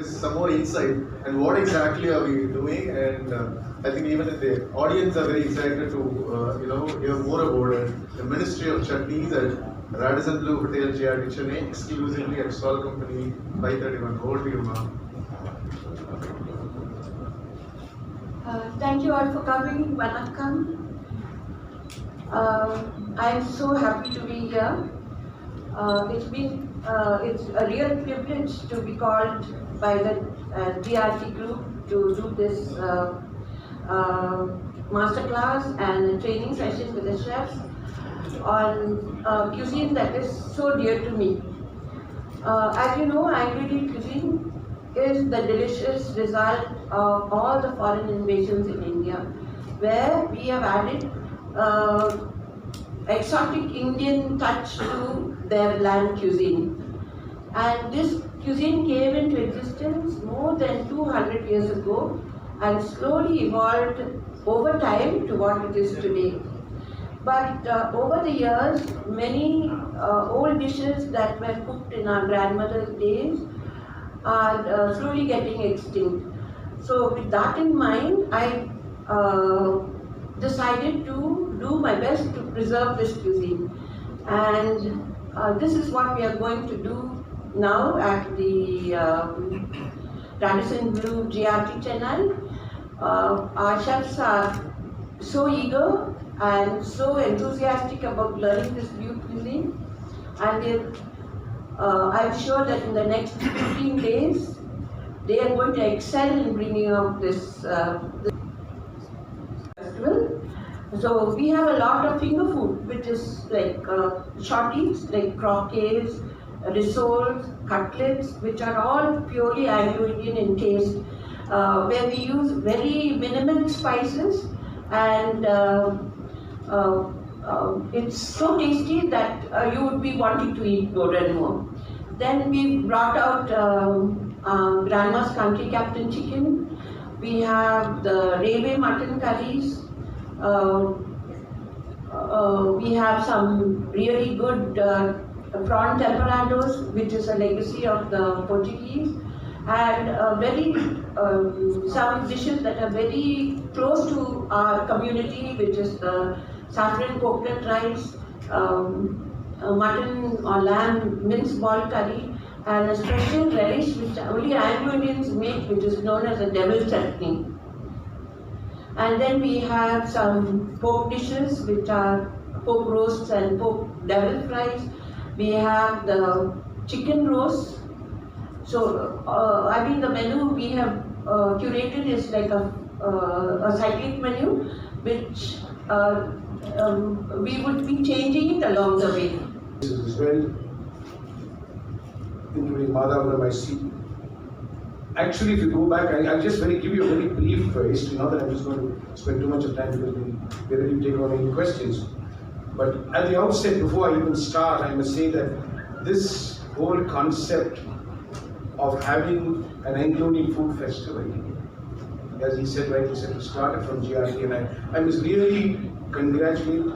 Some more insight and what exactly are we doing, and I think even the audience are very excited to hear more about it. The Ministry of Chutneys at Radisson Hotel, GRT Chennai, exclusively at Sol Company 531. Over to you, ma'am. Thank you all for coming. Vanakkam. I am so happy to be here. It's a real privilege to be called by the GRT group to do this masterclass and training session with the chefs on cuisine that is so dear to me. As you know, Anglo Indian cuisine is the delicious result of all the foreign invasions in India, where we have added exotic Indian touch to their land cuisine. And this cuisine came into existence more than 200 years ago and slowly evolved over time to what it is today. But over the years, many old dishes that were cooked in our grandmother's days are slowly getting extinct. So with that in mind, I decided to do my best to preserve this cuisine. And this is what we are going to do now at the Radisson Blue GRT Chennai. Our chefs are so eager and so enthusiastic about learning this new cuisine, and I'm sure that in the next 15 days they are going to excel in bringing out this festival. So we have a lot of finger food, which is like shorties, like croquets, rissoles, cutlets, which are all purely Anglo Indian in taste, where we use very minimal spices, and it's so tasty that you would be wanting to eat more and more. Then we brought out Grandma's Country Captain chicken. We have the railway mutton curries. We have some really good prawn temperados, which is a legacy of the Portuguese, and some dishes that are very close to our community, which is the saffron coconut rice, mutton or lamb minced ball curry, and a special relish which only Anglo Indians make, which is known as a devil chutney. And then we have some pork dishes, which are pork roasts and pork devil fries. We have the chicken roast. So, the menu we have curated is like a cyclic menu, which we would be changing it along the way. As well, including Madhav, I see. Actually, if you go back, I'll just give you a very brief history. Not that I'm just going to spend too much of time because we're ready to take on any questions. But at the outset, before I even start, I must say that this whole concept of having an Anglo Indian food festival, as he said, rightly said, started from GRT, and I must really congratulate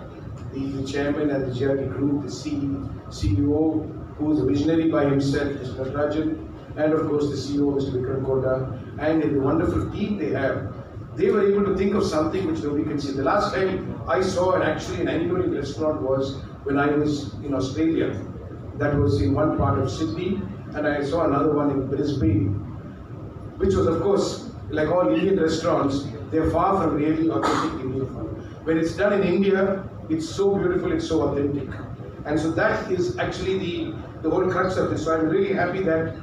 the chairman and the GRT group, the CEO, who is a visionary by himself, Mr. Natarajan, and of course the CEO, Mr. Vikram Kota, and the wonderful team they have. They were able to think of something which nobody can see. The last time I saw an Anglo Indian restaurant was when I was in Australia. That was in one part of Sydney, and I saw another one in Brisbane, which was, of course, like all Indian restaurants, they're far from really authentic Indian food. When it's done in India, it's so beautiful, it's so authentic. And so that is actually the whole crux of this. So I'm really happy that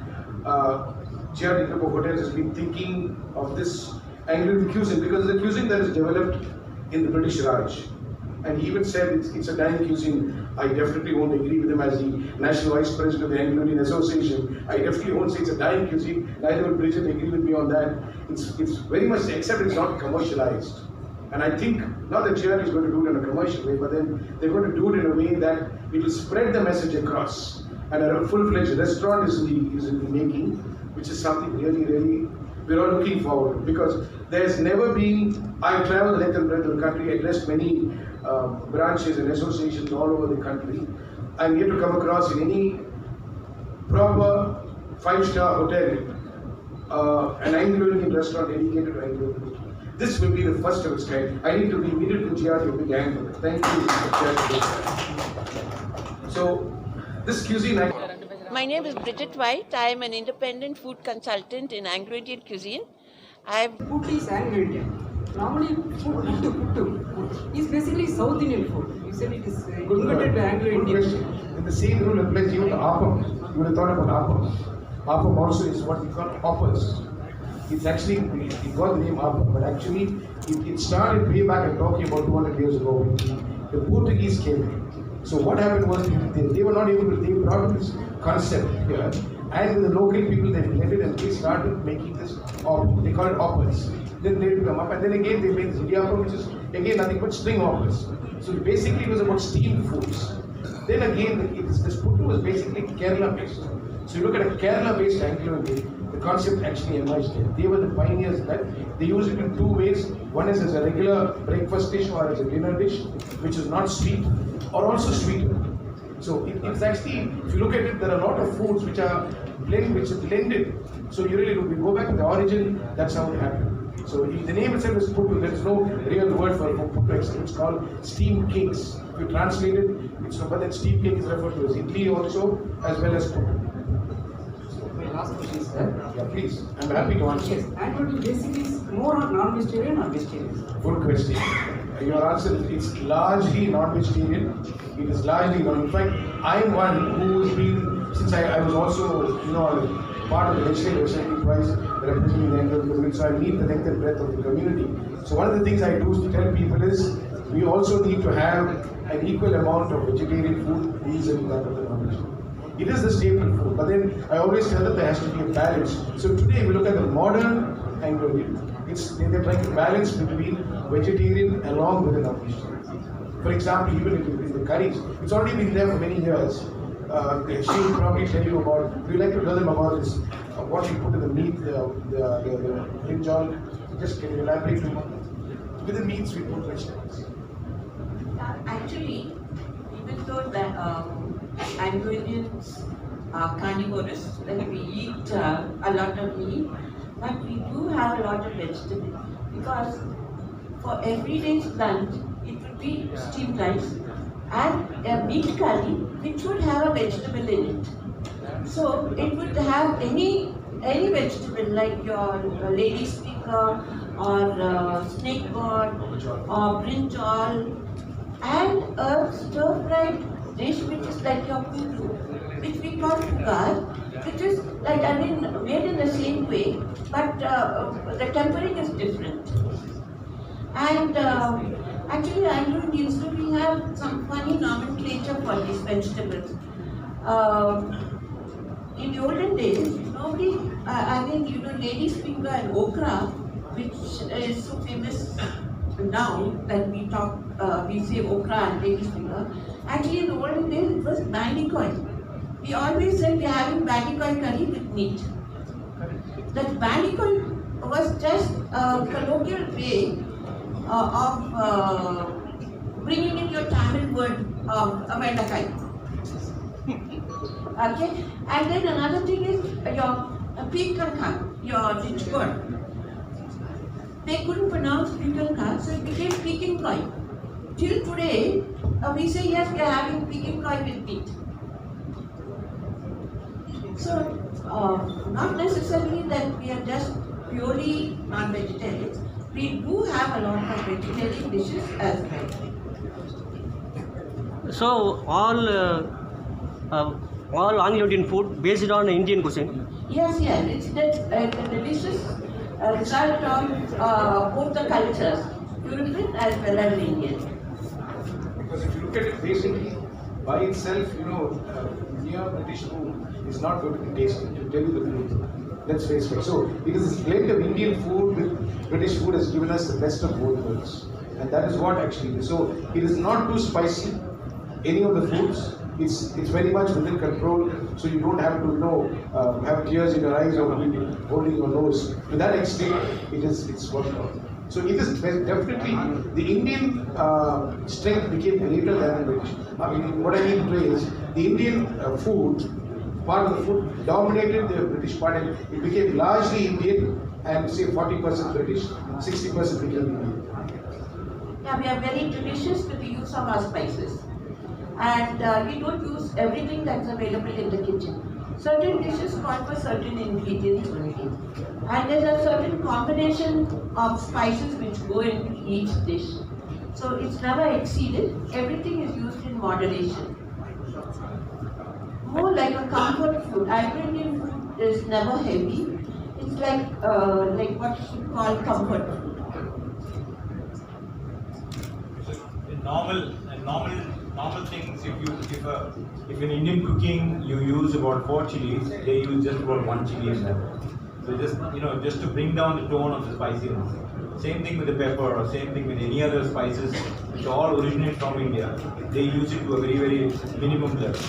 GRT Group of Hotels has been thinking of this Anglo Indian cuisine, because it's a cuisine that is developed in the British Raj. And he even said it's a dying cuisine. I definitely won't agree with him as the National Vice President of the Anglo Indian Association. I definitely won't say it's a dying cuisine. Neither will Bridget agree with me on that. It's very much, except it's not commercialized. And I think, not that GRT is going to do it in a commercial way, but then they're going to do it in a way that it will spread the message across. And a full-fledged restaurant is in the making, which is something really, really we're all looking forward to, because there's never been, I've traveled the length and breadth of the country, addressed many branches and associations all over the country. I'm yet to come across in any proper 5-star hotel an Anglo Indian restaurant dedicated to Anglo Indian. This will be the first of its kind. I need to be immediate to GRT a big hand for it. Thank you, Chef. So, this cuisine. My name is Bridget White. I am an independent food consultant in Anglo Indian cuisine. Food is Anglo Indian. Normally, food is basically South Indian food. You said it is invented by Anglo Indian. In the same rule applies even to appam. You would have thought about appam. Appam also is what we call hoppers. It's actually, it got the name appam, but actually it started way back, I'm talking about 200 years ago, when the Portuguese came in. So what happened was they were not able to, they brought this concept here, and with the local people they blended and they started making this, they call it hoppers. Then they come up, and then again they made this idiyappam, which is again nothing but string hoppers. So basically it was about steamed foods. Then again, this puttu was basically Kerala based. So you look at a Kerala based Anglo Indian, the concept actually emerged there. They were the pioneers that they used it in two ways. One is as a regular breakfast dish or as a dinner dish, which is not sweet or also sweeter. So it's actually, if you look at it, there are a lot of foods which are blended. So you really look, we go back to the origin, that's how it happened. So the name itself is puttu. There is no real word for puttu. It's called steamed cakes. If you translate it, but then steamed cake is referred to as idli also, as well as puttu. My last question is, sir. Yeah, please. I'm happy to answer. Yes, Anglo Indian basically is more on non-vegetarian or vegetarian? Good question. Your answer is it's largely non-vegetarian. It is largely non. In fact, I'm one who has been, since I was also, part of the vegetarian assembly twice, representing the Anglo community, so I meet the length and breadth of the community. So one of the things I do is to tell people is, we also need to have an equal amount of vegetarian food vis-a-vis that of the non-vegetarian. It is the staple food, but then I always tell that there has to be a balance. So today we look at the modern Anglo Indian. They're trying to balance between vegetarian along with the non-vegetarian. For example, even in the curries, it's already been there for many years. She will probably tell you about, we like to tell them about this, what we put in the meat, the brinjal. Just can you elaborate on that? With the meats we put vegetables. Actually, even though that Anglo Indians are carnivorous, like we eat a lot of meat, but we do have a lot of vegetables, because for every day's lunch it would be steamed rice and a meat curry which would have a vegetable in it. So it would have any vegetable, like your lady's finger or snake gourd or brinjal, and a stir-fried dish which is like your puttu, which we call pugar, which is like, made in the same way, but the tempering is different. And actually, Anglo Indians, we have some funny nomenclature for these vegetables. In the olden days, nobody, lady's finger and okra, which is so famous now that we say okra and lady's finger. Actually, in the olden days, it was bandikoi. We always said we are having bandikoi curry with meat. That bandikoi was just a colloquial way of bringing in your Tamil word of Avendakai. Okay? And then another thing is your pikanka, your rich word. They couldn't pronounce pikanka, so it became pikinkoi. Till today, we say yes, we are having pikinkoi with meat. So, not necessarily that we are just purely non-vegetarians. We do have a lot of vegetarian dishes as well. So all Anglo Indian food based on Indian cuisine. Yes, it's the dishes result of both the cultures, European as well as Indian. Because if you look at it basically by itself, near British food is not going to be tasty, to tell you the truth. Let's face it. So it is this blend of Indian food with British food has given us the best of both worlds. And that is what actually is. So it is not too spicy, any of the foods. it's very much within control, so you don't have to have tears in your eyes or holding your nose. To that extent, it's worked out. So it is definitely the Indian strength became greater than the British. I mean, what I mean to say is the Indian food, part of the food dominated the British part, and it became largely Indian, and say 40% British, 60% became Indian. Yeah, we are very judicious with the use of our spices. And we don't use everything that's available in the kitchen. Certain dishes call for certain ingredients only. And there's a certain combination of spices which go into each dish. So it's never exceeded. Everything is used in moderation. More like a comfort food. Anglo Indian food is never heavy. It's like what you call comfort food. Normal things. If in Indian cooking you use about 4 chilies, they use just about 1 chili in that. So just to bring down the tone of the spiciness. Same thing with the pepper, or same thing with any other spices which all originate from India. They use it to a very minimum level.